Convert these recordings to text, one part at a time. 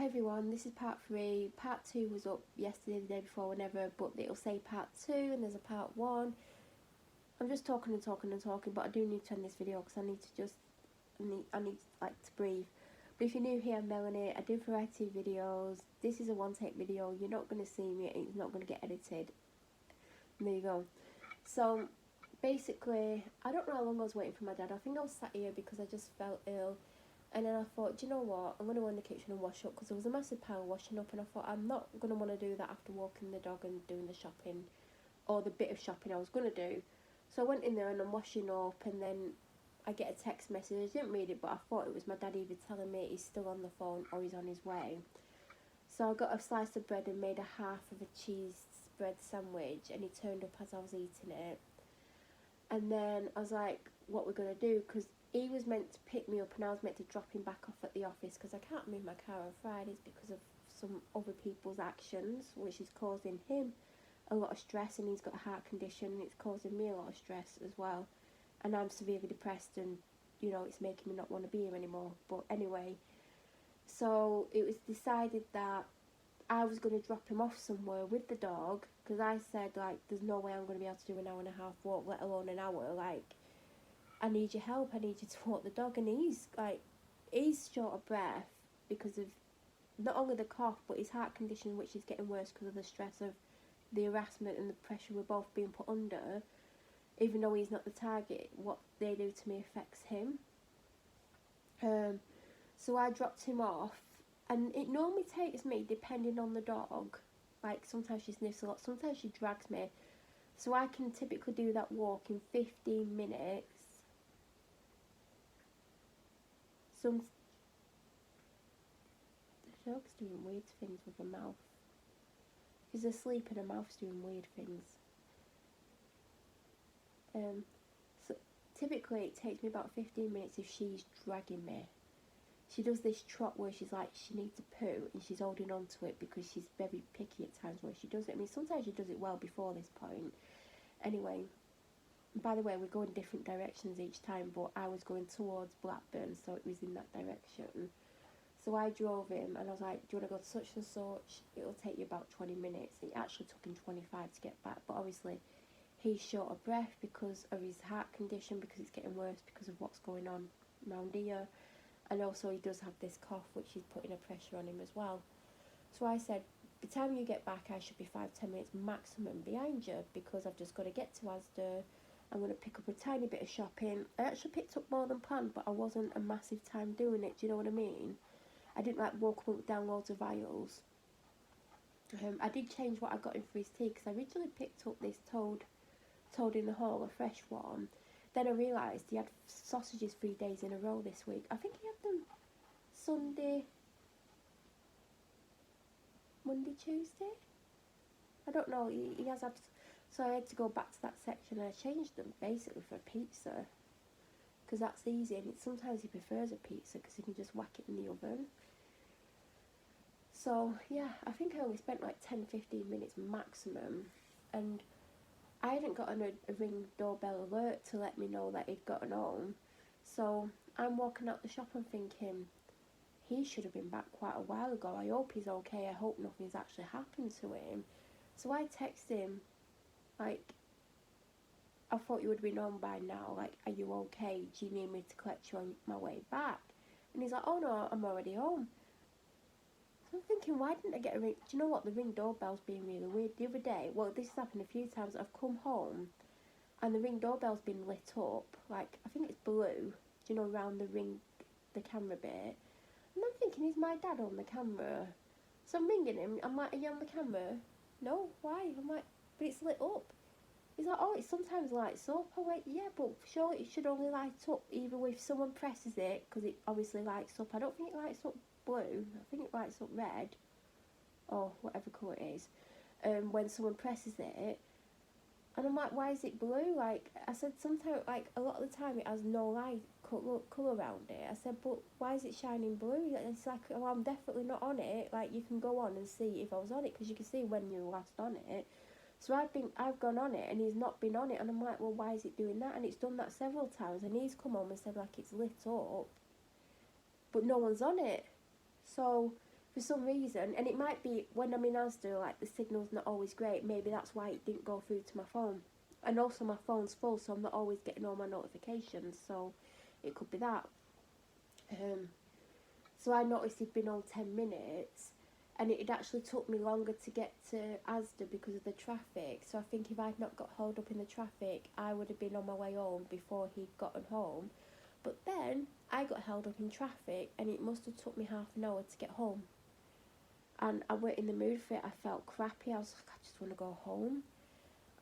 Hi everyone, this is part 3. Part 2 was up yesterday, the day before, whenever, but it'll say part 2 and there's a part 1. I'm just talking and talking and talking, but I do need to end this video because I need to breathe. But if you're new here, I'm Melanie. I do variety videos. This is a one-take video. You're not going to see me. It's not going to get edited. And there you go. So basically, I don't know how long I was waiting for my dad. I think I was sat here because I just felt ill. And then I thought, do you know what, I'm going to go in the kitchen and wash up, because there was a massive pile washing up, and I thought I'm not going to want to do that after walking the dog and doing the shopping, or the bit of shopping I was going to do. So I went in there and I'm washing up, and then I get a text message. I didn't read it, but I thought it was my dad either telling me he's still on the phone or he's on his way. So I got a slice of bread and made a half of a cheese bread sandwich, and he turned up as I was eating it. And then I was like, what we're going to do, because he was meant to pick me up and I was meant to drop him back off at the office, because I can't move my car on Fridays because of some other people's actions, which is causing him a lot of stress, and he's got a heart condition and it's causing me a lot of stress as well, and I'm severely depressed, and you know, it's making me not want to be here anymore. But anyway, so it was decided that I was going to drop him off somewhere with the dog, because I said, like, there's no way I'm going to be able to do an hour and a half walk, let alone an hour. Like, I need your help, I need you to walk the dog. And he's short of breath because of not only the cough, but his heart condition, which is getting worse because of the stress of the harassment and the pressure we're both being put under. Even though he's not the target, what they do to me affects him. So I dropped him off, and it normally takes me, depending on the dog, like sometimes she sniffs a lot, sometimes she drags me, so I can typically do that walk in 15 minutes. The dog's doing weird things with her mouth. She's asleep and her mouth's doing weird things. So typically it takes me about 15 minutes if she's dragging me. She does this trot where she's like, she needs to poo, and she's holding on to it because she's very picky at times where she does it. I mean, sometimes she does it well before this point. Anyway, by the way, we're going different directions each time, but I was going towards Blackburn, so it was in that direction. So I drove him, and I was like, do you want to go to such and such? It'll take you about 20 minutes. It actually took him 25 to get back, but obviously he's short of breath because of his heart condition, because it's getting worse because of what's going on around here. And also he does have this cough, which is putting a pressure on him as well. So I said, by the time you get back, I should be 5-10 minutes maximum behind you, because I've just got to get to Asda. I'm going to pick up a tiny bit of shopping. I actually picked up more than planned, but I wasn't a massive time doing it. Do you know what I mean? I didn't like walk up down loads of aisles. I did change what I got in for his tea, because I originally picked up this toad in the hall, a fresh one. Then I realised he had sausages 3 days in a row this week. I think he had them Sunday, Monday, Tuesday? I don't know, he has had... So I had to go back to that section, and I changed them basically for a pizza, because that's easy, and sometimes he prefers a pizza because he can just whack it in the oven. So yeah, I think I only spent like 10-15 minutes maximum, and I hadn't gotten a ring doorbell alert to let me know that he'd gotten home. So I'm walking out the shop and thinking, he should have been back quite a while ago. I hope he's okay. I hope nothing's actually happened to him. So I text him, like, I thought you would have been home by now. Like, are you okay? Do you need me to collect you on my way back? And he's like, oh no, I'm already home. So I'm thinking, why didn't I get a ring? Do you know what? The ring doorbell's being really weird. The other day, well, this has happened a few times. I've come home and the ring doorbell's been lit up. Like, I think it's blue, do you know, around the camera bit. And I'm thinking, is my dad on the camera? So I'm ringing him. I'm like, are you on the camera? No, why? I'm like, but it's lit up. He's like, oh, it sometimes lights up. I'm like, yeah, but surely it should only light up either if someone presses it, because it obviously lights up. I don't think it lights up blue. I think it lights up red, or whatever colour it is, when someone presses it. And I'm like, why is it blue? Like, I said, sometimes, like, a lot of the time it has no light colour around it. I said, but why is it shining blue? It's like, oh, I'm definitely not on it. Like, you can go on and see if I was on it, because you can see when you were last on it. So I've gone on it, and he's not been on it, and I'm like, well, why is it doing that? And it's done that several times, and he's come home and said, like, it's lit up, but no one's on it. So for some reason, and it might be when I'm in Asda, like the signal's not always great, maybe that's why it didn't go through to my phone. And also my phone's full, so I'm not always getting all my notifications, so it could be that. So I noticed it'd been on 10 minutes, and it actually took me longer to get to Asda because of the traffic. So I think if I'd not got held up in the traffic, I would have been on my way home before he'd gotten home. But then I got held up in traffic, and it must have took me half an hour to get home. And I weren't in the mood for it. I felt crappy. I was like, I just want to go home.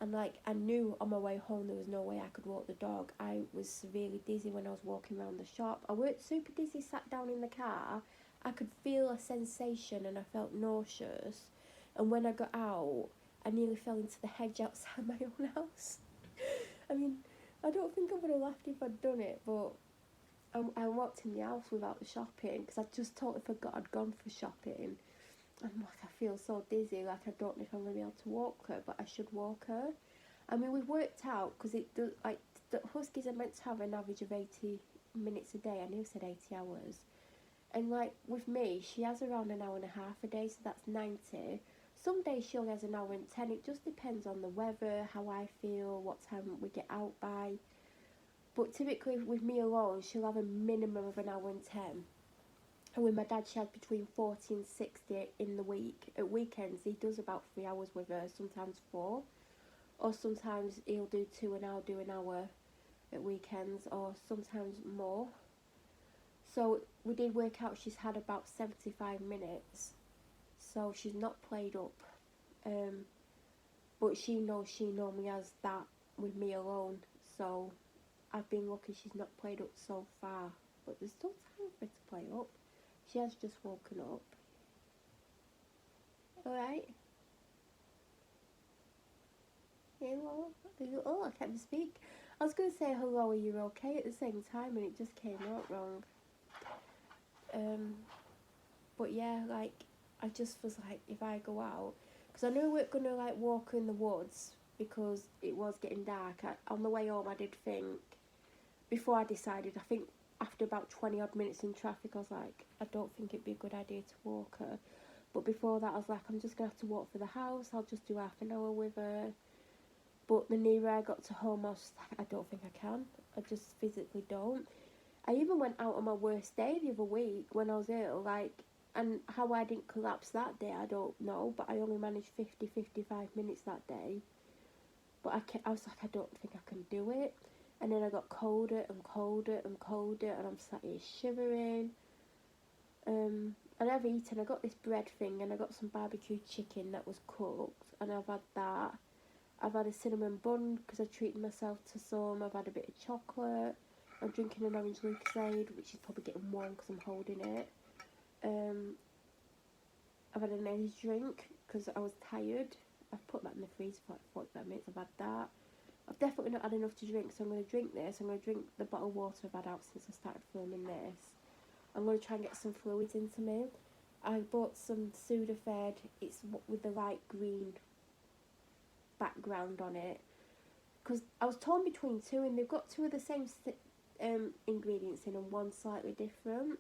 And like, I knew on my way home there was no way I could walk the dog. I was severely dizzy when I was walking around the shop. I weren't super dizzy sat down in the car. I could feel a sensation and I felt nauseous. And when I got out, I nearly fell into the hedge outside my own house. I mean, I don't think I would have laughed if I'd done it, but I walked in the house without the shopping because I just totally forgot I'd gone for shopping. I'm like, I feel so dizzy, like I don't know if I'm going to be able to walk her, but I should walk her. I mean, we've worked out, because it does, like, the Huskies are meant to have an average of 80 minutes a day. I knew it said 80 hours. And, like, with me, she has around an hour and a half a day, so that's 90. Some days she only has an hour and 10. It just depends on the weather, how I feel, what time we get out by. But typically, with me alone, she'll have a minimum of an hour and 10. And with my dad, she had between 40 and 60 in the week. At weekends, he does about 3 hours with her, sometimes 4. Or sometimes he'll do 2 and I'll do an hour at weekends, or sometimes more. So we did work out she's had about 75 minutes. So she's not played up. But she knows she normally has that with me alone. So I've been lucky she's not played up so far. But there's still time for her to play up. She has just woken up. Alright? Hello? Oh, I can't speak. I was going to say hello, are you okay at the same time, and it just came out wrong. But yeah, like, I just was like, if I go out, because I knew we weren't going to, like, walk in the woods, because it was getting dark. On the way home, I did think, before I decided, I think after about 20 odd minutes in traffic, I was like, I don't think it'd be a good idea to walk her. But before that, I was like, I'm just going to have to walk for the house. I'll just do half an hour with her. But the nearer I got to home, I was just like, I don't think I can. I just physically don't. I even went out on my worst day the other week when I was ill, like, and how I didn't collapse that day, I don't know. But I only managed 55 minutes that day. But I was like, I don't think I can do it. And then I got colder and colder and colder, and I'm sat here shivering. And I've eaten, I got this bread thing, and I got some barbecue chicken that was cooked, and I've had that. I've had a cinnamon bun, because I treated myself to some. I've had a bit of chocolate. I'm drinking an orange Lucozade, which is probably getting warm because I'm holding it. I've had an energy drink, because I was tired. I've put that in the freezer for like 45 minutes, I've had that. I've definitely not had enough to drink, so I'm going to drink this. I'm going to drink the bottled water I've had out since I started filming this. I'm going to try and get some fluids into me. I bought some Sudafed. It's with the light green background on it. Because I was torn between two, and they've got two of the same ingredients in and one slightly different.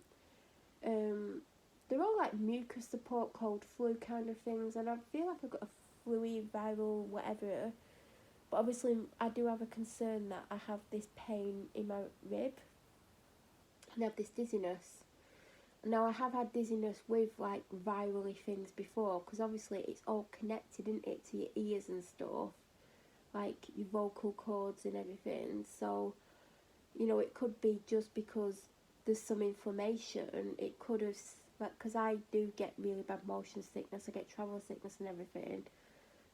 They're all like mucus support, cold flu kind of things, and I feel like I've got a flu viral whatever. But obviously, I do have a concern that I have this pain in my rib, and I have this dizziness. Now, I have had dizziness with, like, virally things before, because obviously it's all connected, isn't it, to your ears and stuff, like your vocal cords and everything. So, you know, it could be just because there's some inflammation. It could have, like, because I do get really bad motion sickness, I get travel sickness and everything.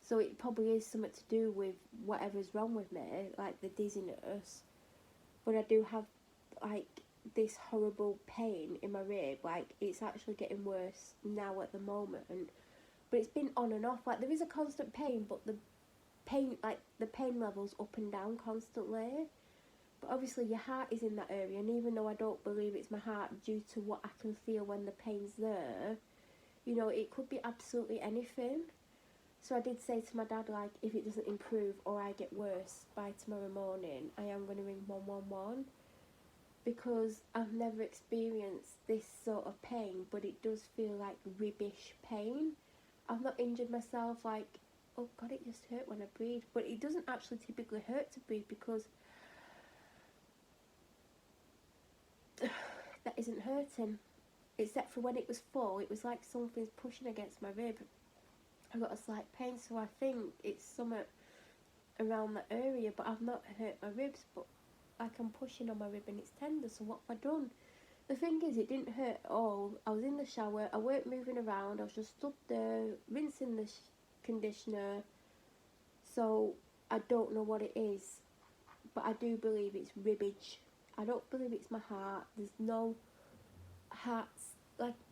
So it probably is something to do with whatever's wrong with me, like the dizziness. But I do have, like, this horrible pain in my rib. Like, it's actually getting worse now at the moment. But it's been on and off. Like, there is a constant pain, but the pain, like, the pain level's up and down constantly. But obviously your heart is in that area. And even though I don't believe it's my heart due to what I can feel when the pain's there, you know, it could be absolutely anything. So I did say to my dad, like, if it doesn't improve or I get worse by tomorrow morning, I am going to ring 111. because I've never experienced this sort of pain, but it does feel like ribbish pain. I've not injured myself, like, oh god, it just hurt when I breathe, but it doesn't actually typically hurt to breathe because that isn't hurting, except for when it was full. It was like something's pushing against my rib. I got a slight pain, so I think it's something around that area, but I've not hurt my ribs, but like I'm pushing on my rib and it's tender, so what have I done? The thing is, it didn't hurt at all. I was in the shower, I weren't moving around, I was just stood there rinsing the conditioner, so I don't know what it is, but I do believe it's ribbage. I don't believe it's my heart. There's no heart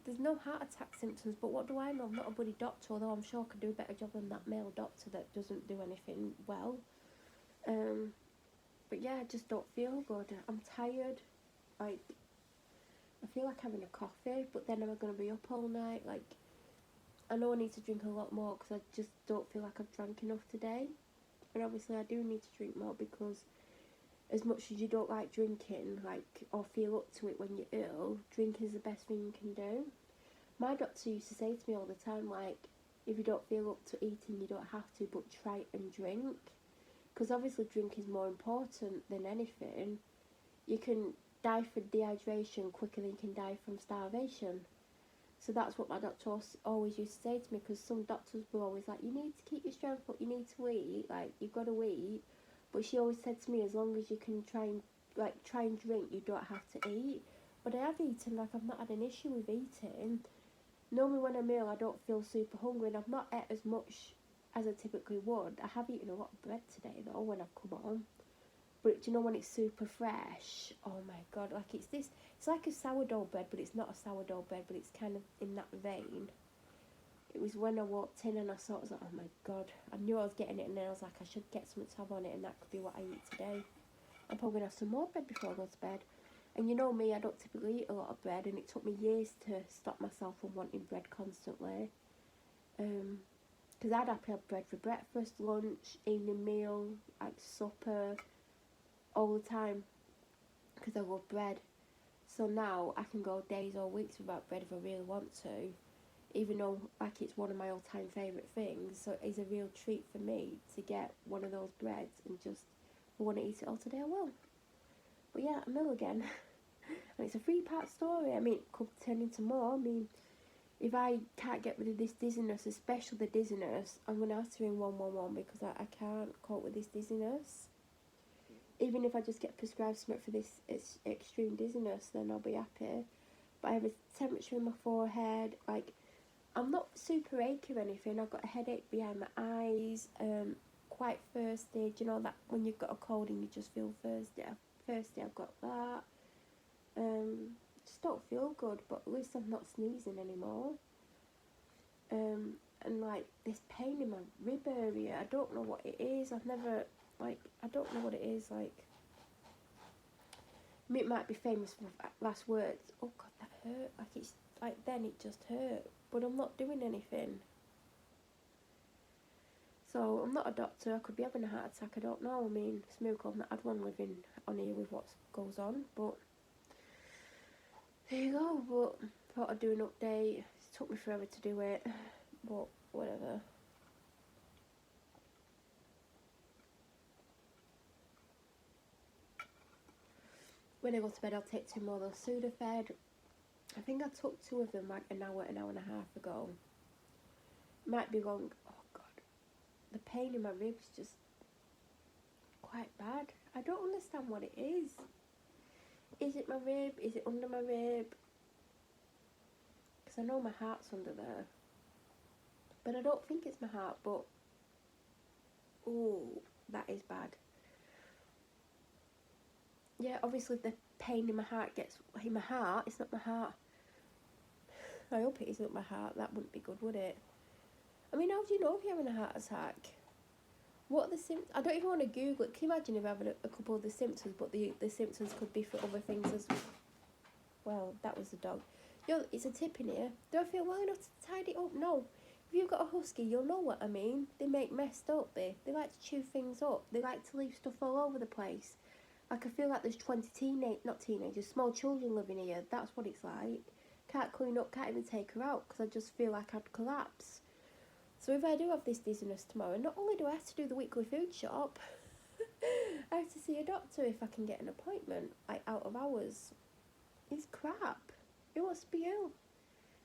attack symptoms, but what do I know? I'm not a bloody doctor, although I'm sure I could do a better job than that male doctor that doesn't do anything well. But yeah, I just don't feel good. I'm tired. Like, I feel like having a coffee, but then am I going to be up all night? Like, I know I need to drink a lot more because I just don't feel like I've drank enough today. And obviously I do need to drink more because as much as you don't like drinking, like, or feel up to it when you're ill, drinking is the best thing you can do. My doctor used to say to me all the time, like, if you don't feel up to eating, you don't have to, but try and drink. Because obviously drink is more important than anything. You can die for dehydration quicker than you can die from starvation. So that's what my doctor always used to say to me, because some doctors were always like, you need to keep your strength up, you need to eat, like, you've got to eat. But she always said to me, as long as you can try and drink, you don't have to eat. But I have eaten, like, I've not had an issue with eating. Normally when I'm ill, I don't feel super hungry, and I've not ate as much as I typically would. I have eaten a lot of bread today, though, when I've come on. But do you know when it's super fresh? Oh my god, like, it's like a sourdough bread, but it's not a sourdough bread, but it's kind of in that vein. It was when I walked in and I saw it, I was like, oh my god. I knew I was getting it, and then I was like, I should get something to have on it, and that could be what I eat today. I'm probably going to have some more bread before I go to bed. And you know me, I don't typically eat a lot of bread, and it took me years to stop myself from wanting bread constantly. Because I'd have to have bread for breakfast, lunch, evening meal, like supper, all the time, because I love bread. So now I can go days or weeks without bread if I really want to, even though, like, it's one of my all-time favourite things. So it's a real treat for me to get one of those breads, and just, if I want to eat it all today, I will. But yeah, I'm ill again. And it's a 3-part story. I mean, it could turn into more. I mean, if I can't get rid of this dizziness, especially the dizziness, I'm going to have to ring 111, because I can't cope with this dizziness. Even if I just get prescribed something for this extreme dizziness, then I'll be happy. But I have a temperature in my forehead. Like, I'm not super achy or anything. I've got a headache behind my eyes. Quite thirsty. Do you know that when you've got a cold and you just feel thirsty? I've got that. Just don't feel good, but at least I'm not sneezing anymore. And like, this pain in my rib area, I don't know what it is. I don't know what it is, like. I mean, it might be famous for last words. Oh god, that hurt. Like, it's like, then it just hurt, but I'm not doing anything. So I'm not a doctor. I could be having a heart attack, I don't know. I mean, it's a miracle I've not had one living on here with what goes on, but there you go. But thought I'd do an update. It took me forever to do it, but whatever. When I go to bed, I'll take 2 more of those Sudafed. I think I took 2 of them like an hour and a half ago. Might be wrong. Oh god, the pain in my ribs just quite bad. I don't understand what it is. Is it my rib? Is it under my rib? Because I know my heart's under there, but I don't think it's my heart. But oh, that is bad. Yeah, obviously the pain in my heart gets in my heart. It's not my heart. I hope it isn't my heart. That wouldn't be good, would it? I mean, how do you know if you're having a heart attack? What are the symptoms? I don't even want to Google it. Can you imagine if having a couple of the symptoms, but the symptoms could be for other things as well? That was the dog. Yo, it's a tip in here. Do I feel well enough to tidy it up? No. If you've got a husky, you'll know what I mean. They make messed up. They like to chew things up. They like to leave stuff all over the place. Like, I feel like there's 20 small children living here. That's what it's like. Can't clean up, can't even take her out, because I just feel like I'd collapse. So if I do have this dizziness tomorrow, not only do I have to do the weekly food shop, I have to see a doctor if I can get an appointment, like, out of hours. It's crap. Who wants to be ill?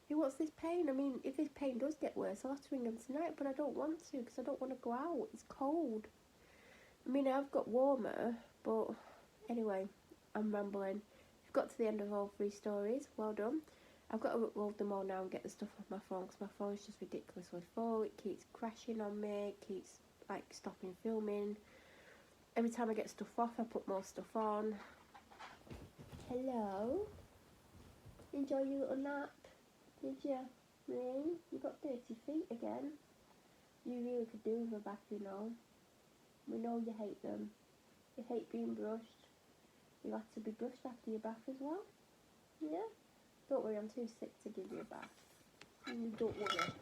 Who wants this pain? I mean, if this pain does get worse, I'll have to ring them tonight, but I don't want to, because I don't want to go out. It's cold. I mean, I've got warmer, but anyway, I'm rambling. I've got to the end of all 3 stories. Well done. I've got to upload them all now and get the stuff off my phone, because my phone's just ridiculously full. It keeps crashing on me. It keeps, like, stopping filming. Every time I get stuff off, I put more stuff on. Hello? Enjoy your little nap? Did you? Really? You got dirty feet again? You really could do with a bath, you know. We know you hate them. You hate being brushed. You have to be brushed after your bath as well. Yeah? Don't worry, I'm too sick to give you a bath. Don't worry.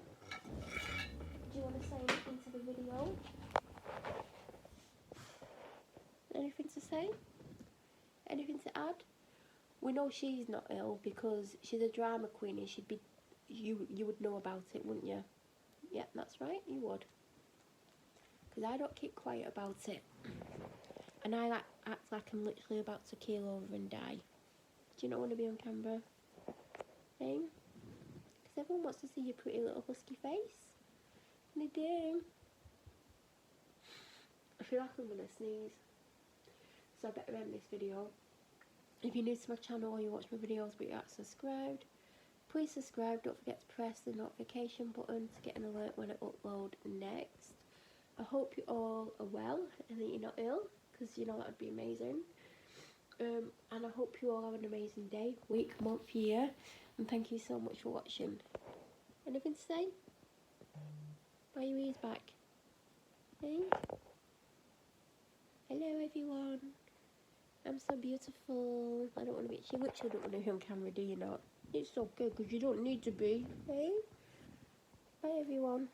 Do you want to say anything to the video? Anything to say? Anything to add? We know she's not ill because she's a drama queen and she'd be... You would know about it, wouldn't you? Yeah, that's right, you would. Because I don't keep quiet about it. And I act like I'm literally about to keel over and die. Do you not want to be on camera? Eh? Because everyone wants to see your pretty little husky face. They do. I feel like I'm going to sneeze. So I better end this video. If you're new to my channel or you watch my videos but you're not subscribed, please subscribe. Don't forget to press the notification button to get an alert when I upload next. I hope you all are well and that you're not ill, because you know that would be amazing. And I hope you all have an amazing day, week, month, year, and thank you so much for watching. Anything to say? Why are your ears back? Hey? Hello everyone. I'm so beautiful. I don't want to be... She literally don't want to be on camera, do you not? It's okay, because you don't need to be. Hey? Bye everyone.